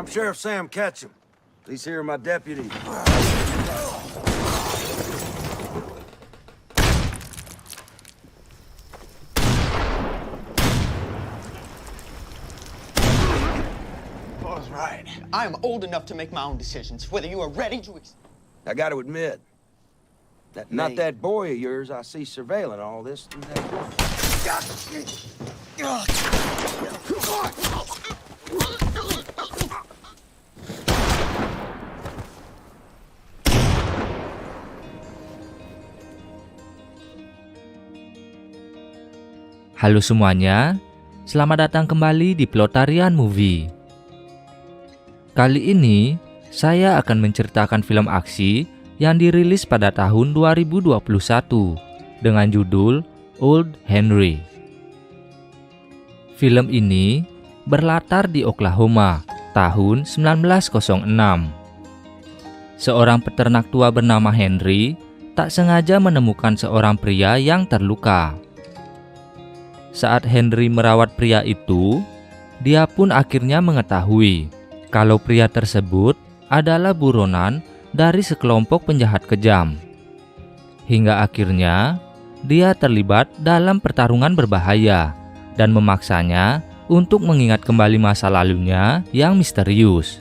I'm Sheriff Sam Ketchum. These here are my deputies. Paul's right. I am old enough to make my own decisions, whether you are ready to... I got to admit, not name. that boy of yours I see surveilling all this. Halo semuanya, selamat datang kembali di Plotarian Movie. Kali ini, saya akan menceritakan film aksi yang dirilis pada tahun 2021 dengan judul Old Henry. Film ini berlatar di Oklahoma tahun 1906. Seorang peternak tua bernama Henry tak sengaja menemukan seorang pria yang terluka. Saat Henry merawat pria itu, dia pun akhirnya mengetahui kalau pria tersebut adalah buronan dari sekelompok penjahat kejam. Hingga akhirnya, dia terlibat dalam pertarungan berbahaya dan memaksanya untuk mengingat kembali masa lalunya yang misterius.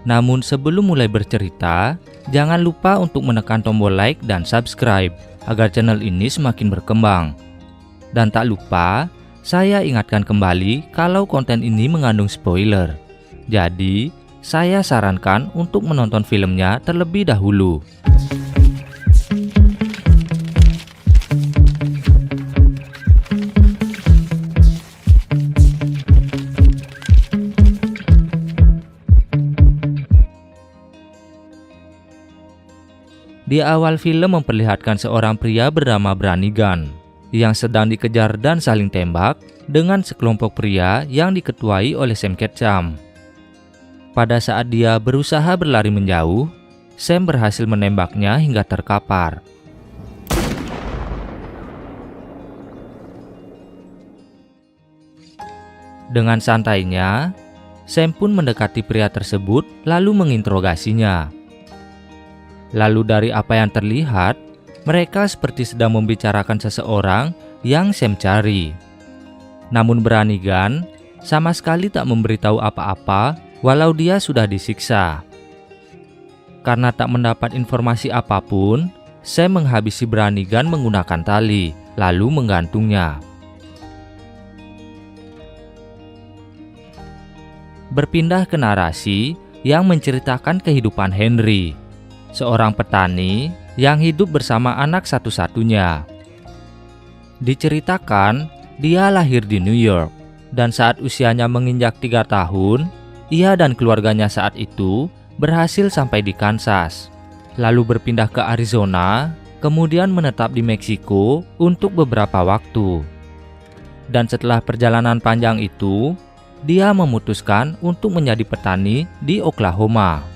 Namun sebelum mulai bercerita, jangan lupa untuk menekan tombol like dan subscribe agar channel ini semakin berkembang. Dan tak lupa, saya ingatkan kembali kalau konten ini mengandung spoiler. Jadi, saya sarankan untuk menonton filmnya terlebih dahulu. Di awal film memperlihatkan seorang pria bernama Branigan yang sedang dikejar dan saling tembak dengan sekelompok pria yang diketuai oleh Sam Ketchum. Pada saat dia berusaha berlari menjauh, Sam berhasil menembaknya hingga terkapar. Dengan santainya, Sam pun mendekati pria tersebut lalu menginterogasinya. Lalu dari apa yang terlihat, mereka seperti sedang membicarakan seseorang yang Sam cari. Namun Branigan sama sekali tak memberitahu apa-apa walau dia sudah disiksa. Karena tak mendapat informasi apapun, Sam menghabisi Branigan menggunakan tali, lalu menggantungnya. Berpindah ke narasi yang menceritakan kehidupan Henry, seorang petani yang hidup bersama anak satu-satunya. Diceritakan, dia lahir di New York, dan saat usianya menginjak 3 tahun, ia dan keluarganya saat itu berhasil sampai di Kansas, lalu berpindah ke Arizona, kemudian menetap di Meksiko untuk beberapa waktu. Dan setelah perjalanan panjang itu, dia memutuskan untuk menjadi petani di Oklahoma.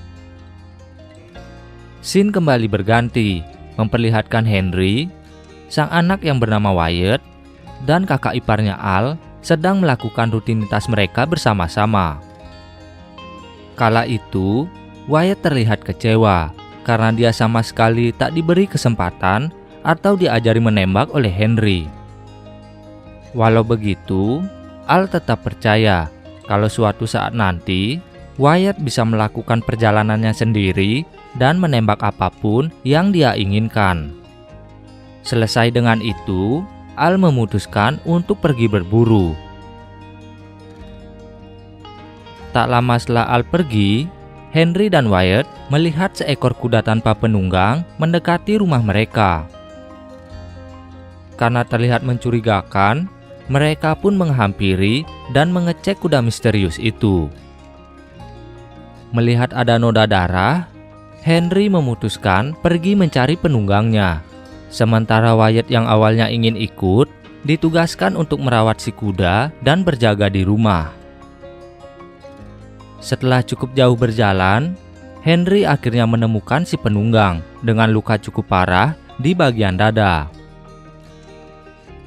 Scene kembali berganti, memperlihatkan Henry, sang anak yang bernama Wyatt, dan kakak iparnya Al sedang melakukan rutinitas mereka bersama-sama. Kala itu, Wyatt terlihat kecewa karena dia sama sekali tak diberi kesempatan atau diajari menembak oleh Henry. Walau begitu, Al tetap percaya kalau suatu saat nanti Wyatt bisa melakukan perjalanannya sendiri dan menembak apapun yang dia inginkan. Selesai dengan itu, Al memutuskan untuk pergi berburu. Tak lama setelah Al pergi, Henry dan Wyatt melihat seekor kuda tanpa penunggang mendekati rumah mereka. Karena terlihat mencurigakan, mereka pun menghampiri dan mengecek kuda misterius itu. Melihat ada noda darah, Henry memutuskan pergi mencari penunggangnya. Sementara Wyatt yang awalnya ingin ikut, ditugaskan untuk merawat si kuda dan berjaga di rumah. Setelah cukup jauh berjalan, Henry akhirnya menemukan si penunggang dengan luka cukup parah di bagian dada.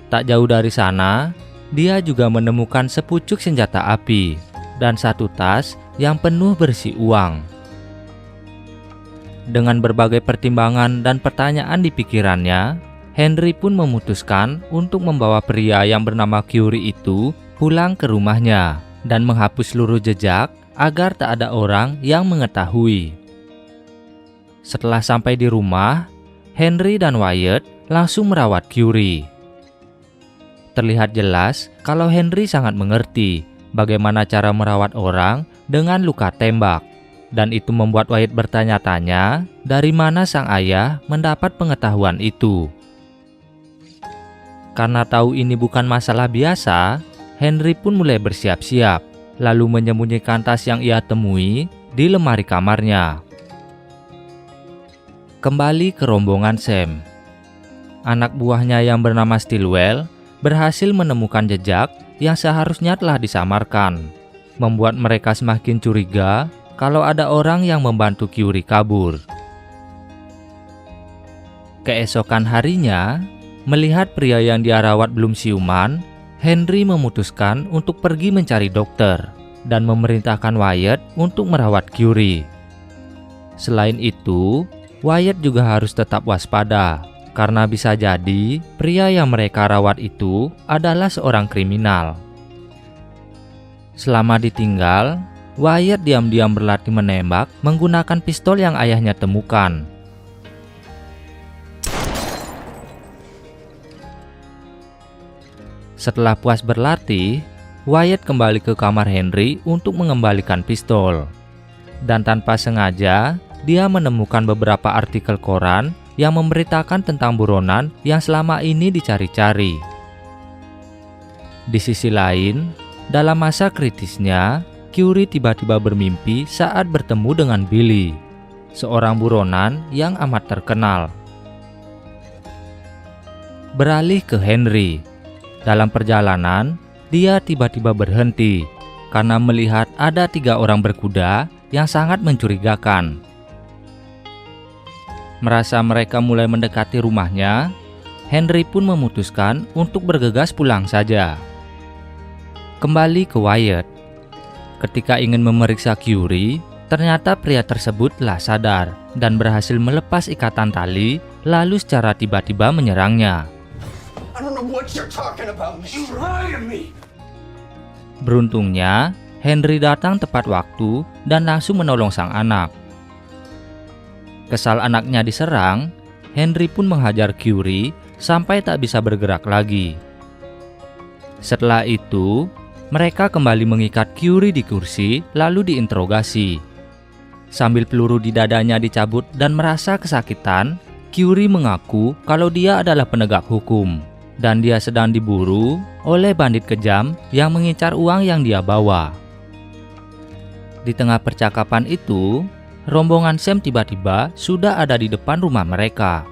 Tak jauh dari sana, dia juga menemukan sepucuk senjata api, dan satu tas yang penuh berisi uang. Dengan berbagai pertimbangan dan pertanyaan di pikirannya, Henry pun memutuskan untuk membawa pria yang bernama Curie itu pulang ke rumahnya dan menghapus seluruh jejak agar tak ada orang yang mengetahui. Setelah sampai di rumah, Henry dan Wyatt langsung merawat Curie. Terlihat jelas kalau Henry sangat mengerti bagaimana cara merawat orang dengan luka tembak, dan itu membuat Wyatt bertanya-tanya dari mana sang ayah mendapat pengetahuan itu. Karena tahu ini bukan masalah biasa, Henry pun mulai bersiap-siap, lalu menyembunyikan tas yang ia temui di lemari kamarnya. Kembali ke rombongan Sam. Anak buahnya yang bernama Stillwell berhasil menemukan jejak yang seharusnya telah disamarkan, membuat mereka semakin curiga kalau ada orang yang membantu Curie kabur. Keesokan harinya, melihat pria yang dia rawat belum siuman, Henry memutuskan untuk pergi mencari dokter dan memerintahkan Wyatt untuk merawat Curie. Selain itu, Wyatt juga harus tetap waspada, karena bisa jadi pria yang mereka rawat itu adalah seorang kriminal. Selama ditinggal, Wyatt diam-diam berlatih menembak menggunakan pistol yang ayahnya temukan. Setelah puas berlatih, Wyatt kembali ke kamar Henry untuk mengembalikan pistol. Dan tanpa sengaja, dia menemukan beberapa artikel koran yang memberitakan tentang buronan yang selama ini dicari-cari. Di sisi lain, dalam masa kritisnya, Curie tiba-tiba bermimpi saat bertemu dengan Billy, seorang buronan yang amat terkenal. Beralih ke Henry. Dalam perjalanan, dia tiba-tiba berhenti karena melihat ada 3 orang berkuda yang sangat mencurigakan. Merasa mereka mulai mendekati rumahnya, Henry pun memutuskan untuk bergegas pulang saja. Kembali ke Wyatt. Ketika ingin memeriksa Curie, ternyata pria tersebut telah sadar dan berhasil melepas ikatan tali, lalu secara tiba-tiba menyerangnya. I don't know what you're talking about, mister. Beruntungnya, Henry datang tepat waktu dan langsung menolong sang anak. Kesal anaknya diserang, Henry pun menghajar Curie sampai tak bisa bergerak lagi. Setelah itu, mereka kembali mengikat Curie di kursi lalu diinterogasi. Sambil peluru di dadanya dicabut dan merasa kesakitan, Curie mengaku kalau dia adalah penegak hukum dan dia sedang diburu oleh bandit kejam yang mengincar uang yang dia bawa. Di tengah percakapan itu, rombongan Sam tiba-tiba sudah ada di depan rumah mereka.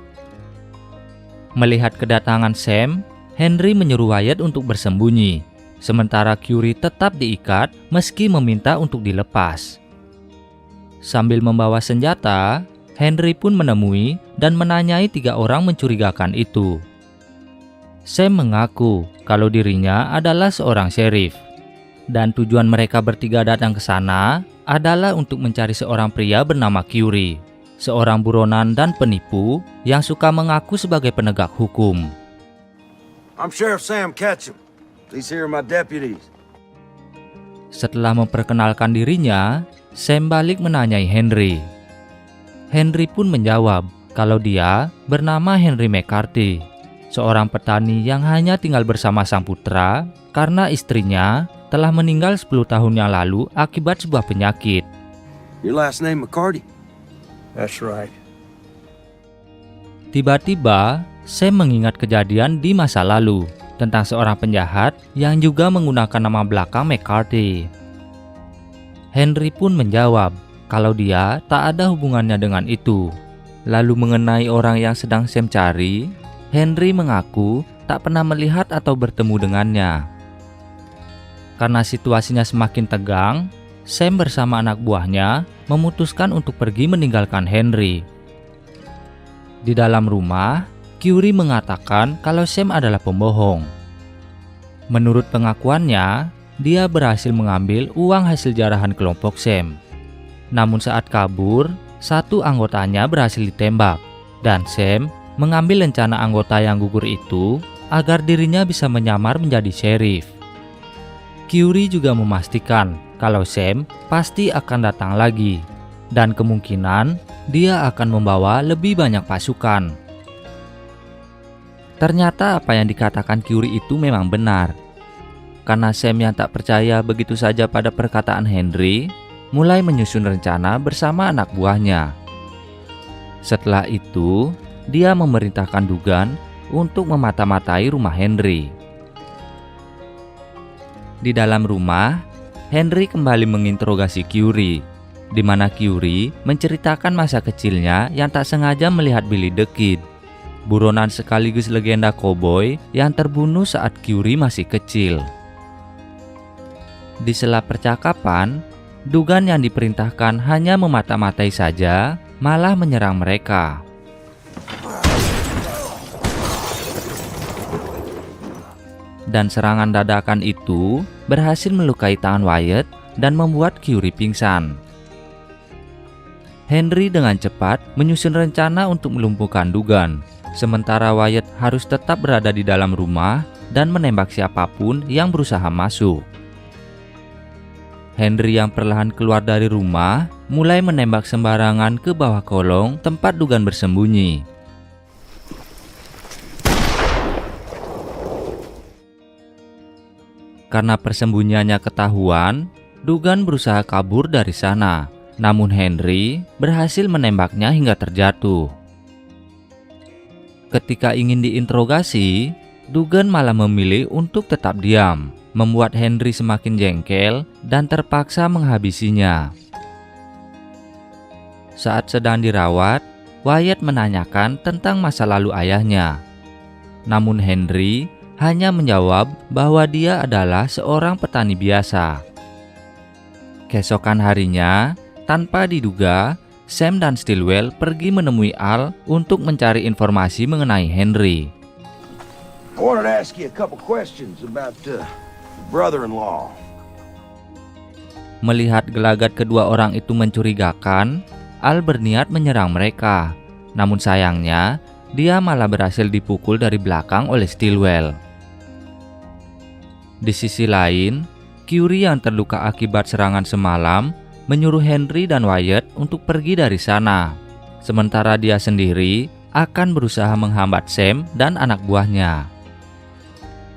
Melihat kedatangan Sam, Henry menyuruh Wyatt untuk bersembunyi, sementara Curie tetap diikat meski meminta untuk dilepas. Sambil membawa senjata, Henry pun menemui dan menanyai 3 orang mencurigakan itu. Sam mengaku kalau dirinya adalah seorang sheriff, dan tujuan mereka bertiga datang ke sana adalah untuk mencari seorang pria bernama Curie, seorang buronan dan penipu yang suka mengaku sebagai penegak hukum. I'm Sheriff Sam Ketchum. These here are my deputies. Setelah memperkenalkan dirinya, Sam balik menanyai Henry. Henry pun menjawab kalau dia bernama Henry McCarthy, seorang petani yang hanya tinggal bersama sang putra karena istrinya telah meninggal 10 tahun yang lalu akibat sebuah penyakit. Your last name McCarty? That's right. Tiba-tiba, Sam mengingat kejadian di masa lalu tentang seorang penjahat yang juga menggunakan nama belakang McCarthy. Henry pun menjawab kalau dia tak ada hubungannya dengan itu. Lalu mengenai orang yang sedang Sam cari, Henry mengaku tak pernah melihat atau bertemu dengannya. Karena situasinya semakin tegang, Sam bersama anak buahnya memutuskan untuk pergi meninggalkan Henry. Di dalam rumah, Curie mengatakan kalau Sam adalah pembohong. Menurut pengakuannya, dia berhasil mengambil uang hasil jarahan kelompok Sam. Namun saat kabur, satu anggotanya berhasil ditembak, dan Sam mengambil rencana anggota yang gugur itu agar dirinya bisa menyamar menjadi sheriff. Curie juga memastikan kalau Sam pasti akan datang lagi, dan kemungkinan dia akan membawa lebih banyak pasukan. Ternyata apa yang dikatakan Curie itu memang benar. Karena Sam yang tak percaya begitu saja pada perkataan Henry, mulai menyusun rencana bersama anak buahnya. Setelah itu, dia memerintahkan Dugan untuk memata-matai rumah Henry. Di dalam rumah, Henry kembali menginterogasi Curie, di mana Curie menceritakan masa kecilnya yang tak sengaja melihat Billy the Kid, buronan sekaligus legenda koboi yang terbunuh saat Curie masih kecil. Di sela percakapan, Dugan yang diperintahkan hanya memata-matai saja, malah menyerang mereka. Dan serangan dadakan itu berhasil melukai tangan Wyatt dan membuat Curie pingsan. Henry dengan cepat menyusun rencana untuk melumpuhkan Dugan, sementara Wyatt harus tetap berada di dalam rumah dan menembak siapapun yang berusaha masuk. Henry yang perlahan keluar dari rumah mulai menembak sembarangan ke bawah kolong tempat Dugan bersembunyi. Karena persembunyiannya ketahuan, Dugan berusaha kabur dari sana, namun Henry berhasil menembaknya hingga terjatuh. Ketika ingin diinterogasi, Dugan malah memilih untuk tetap diam, membuat Henry semakin jengkel dan terpaksa menghabisinya. Saat sedang dirawat, Wyatt menanyakan tentang masa lalu ayahnya. Namun Henry hanya menjawab bahwa dia adalah seorang petani biasa. Keesokan harinya, tanpa diduga, Sam dan Stillwell pergi menemui Al untuk mencari informasi mengenai Henry. I wanted to ask you a couple questions about brother-in-law. Melihat gelagat kedua orang itu mencurigakan, Al berniat menyerang mereka. Namun sayangnya, dia malah berhasil dipukul dari belakang oleh Stillwell. Di sisi lain, Curie yang terluka akibat serangan semalam menyuruh Henry dan Wyatt untuk pergi dari sana. Sementara dia sendiri akan berusaha menghambat Sam dan anak buahnya.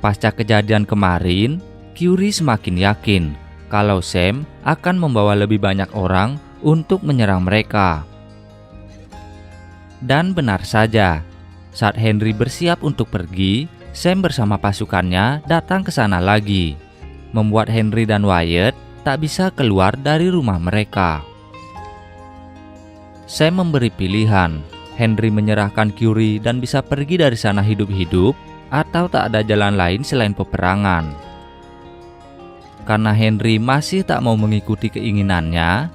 Pasca kejadian kemarin, Curie semakin yakin kalau Sam akan membawa lebih banyak orang untuk menyerang mereka. Dan benar saja, saat Henry bersiap untuk pergi, Sam bersama pasukannya datang ke sana lagi, membuat Henry dan Wyatt tak bisa keluar dari rumah mereka. Sam memberi pilihan, Henry menyerahkan Curie dan bisa pergi dari sana hidup-hidup, atau tak ada jalan lain selain peperangan. Karena Henry masih tak mau mengikuti keinginannya,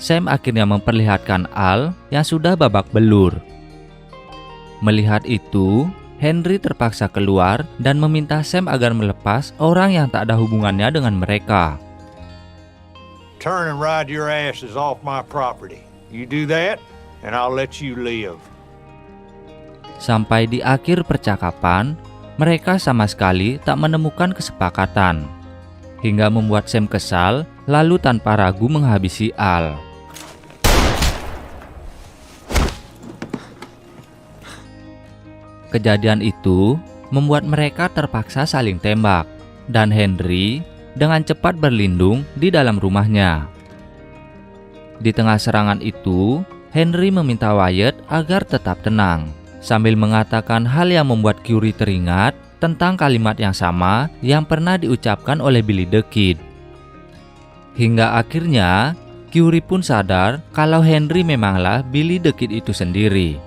Sam akhirnya memperlihatkan Al yang sudah babak belur. Melihat itu, Henry terpaksa keluar dan meminta Sam agar melepas orang yang tak ada hubungannya dengan mereka. Turn and ride your asses off my property. You do that, and I'll let you live. Sampai di akhir percakapan, mereka sama sekali tak menemukan kesepakatan, hingga membuat Sam kesal, lalu tanpa ragu menghabisi Al. Kejadian itu membuat mereka terpaksa saling tembak, dan Henry dengan cepat berlindung di dalam rumahnya. Di tengah serangan itu, Henry meminta Wyatt agar tetap tenang, sambil mengatakan hal yang membuat Curie teringat tentang kalimat yang sama yang pernah diucapkan oleh Billy the Kid. Hingga akhirnya, Curie pun sadar kalau Henry memanglah Billy the Kid itu sendiri.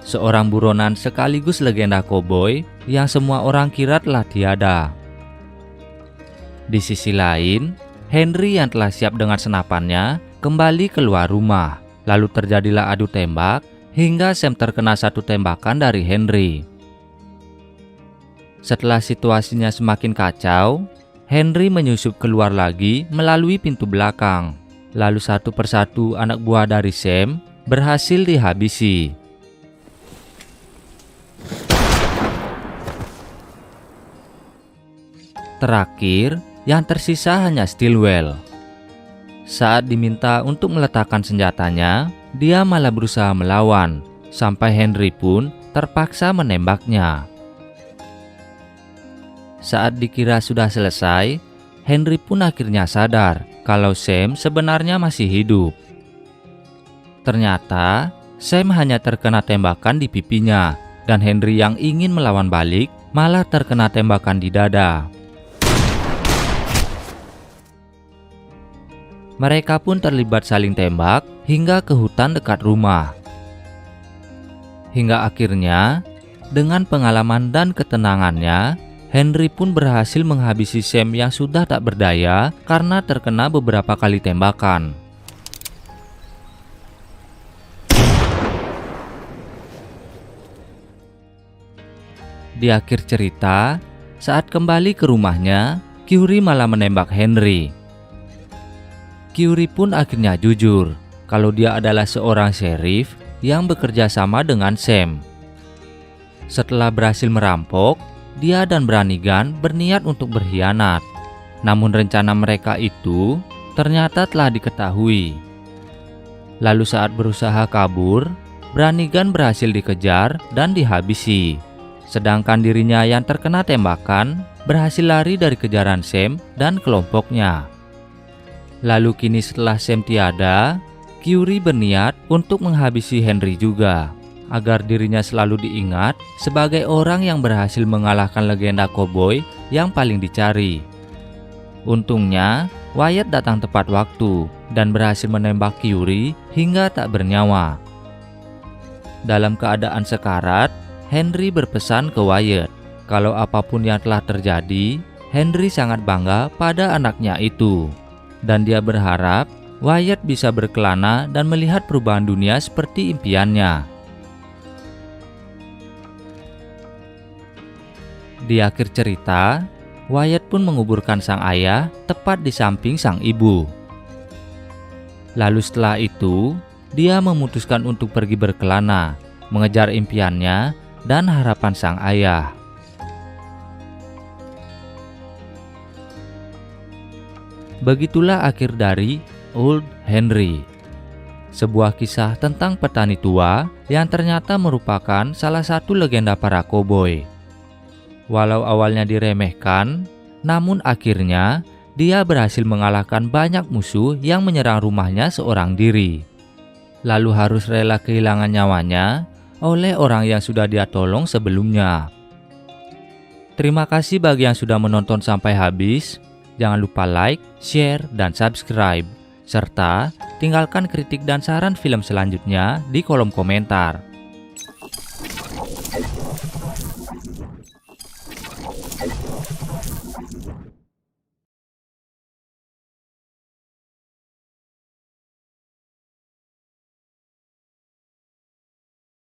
Seorang buronan sekaligus legenda koboi yang semua orang kira telah tiada. Di sisi lain, Henry yang telah siap dengan senapannya kembali keluar rumah. Lalu terjadilah adu tembak hingga Sam terkena satu tembakan dari Henry. Setelah situasinya semakin kacau, Henry menyusup keluar lagi melalui pintu belakang. Lalu satu persatu anak buah dari Sam berhasil dihabisi. Terakhir, yang tersisa hanya Stillwell. Saat diminta untuk meletakkan senjatanya, dia malah berusaha melawan, sampai Henry pun terpaksa menembaknya. Saat dikira sudah selesai, Henry pun akhirnya sadar kalau Sam sebenarnya masih hidup. Ternyata, Sam hanya terkena tembakan di pipinya, dan Henry yang ingin melawan balik malah terkena tembakan di dada. Mereka pun terlibat saling tembak hingga ke hutan dekat rumah. Hingga akhirnya, dengan pengalaman dan ketenangannya, Henry pun berhasil menghabisi Sam yang sudah tak berdaya karena terkena beberapa kali tembakan. Di akhir cerita, saat kembali ke rumahnya, Curie malah menembak Henry. Curie pun akhirnya jujur kalau dia adalah seorang sheriff yang bekerja sama dengan Sam. Setelah berhasil merampok, dia dan Brannigan berniat untuk berkhianat. Namun rencana mereka itu ternyata telah diketahui. Lalu saat berusaha kabur, Brannigan berhasil dikejar dan dihabisi. Sedangkan dirinya yang terkena tembakan berhasil lari dari kejaran Sam dan kelompoknya. Lalu kini setelah Sam tiada, Curie berniat untuk menghabisi Henry juga, agar dirinya selalu diingat sebagai orang yang berhasil mengalahkan legenda koboi yang paling dicari. Untungnya, Wyatt datang tepat waktu dan berhasil menembak Curie hingga tak bernyawa. Dalam keadaan sekarat, Henry berpesan ke Wyatt kalau apapun yang telah terjadi, Henry sangat bangga pada anaknya itu. Dan dia berharap Wyatt bisa berkelana dan melihat perubahan dunia seperti impiannya. Di akhir cerita, Wyatt pun menguburkan sang ayah tepat di samping sang ibu. Lalu setelah itu, dia memutuskan untuk pergi berkelana, mengejar impiannya dan harapan sang ayah. Begitulah akhir dari Old Henry, sebuah kisah tentang petani tua yang ternyata merupakan salah satu legenda para koboi. Walau awalnya diremehkan, namun akhirnya dia berhasil mengalahkan banyak musuh yang menyerang rumahnya seorang diri. Lalu harus rela kehilangan nyawanya oleh orang yang sudah dia tolong sebelumnya. Terima kasih bagi yang sudah menonton sampai habis. Jangan lupa like, share, dan subscribe. Serta tinggalkan kritik dan saran film selanjutnya di kolom komentar.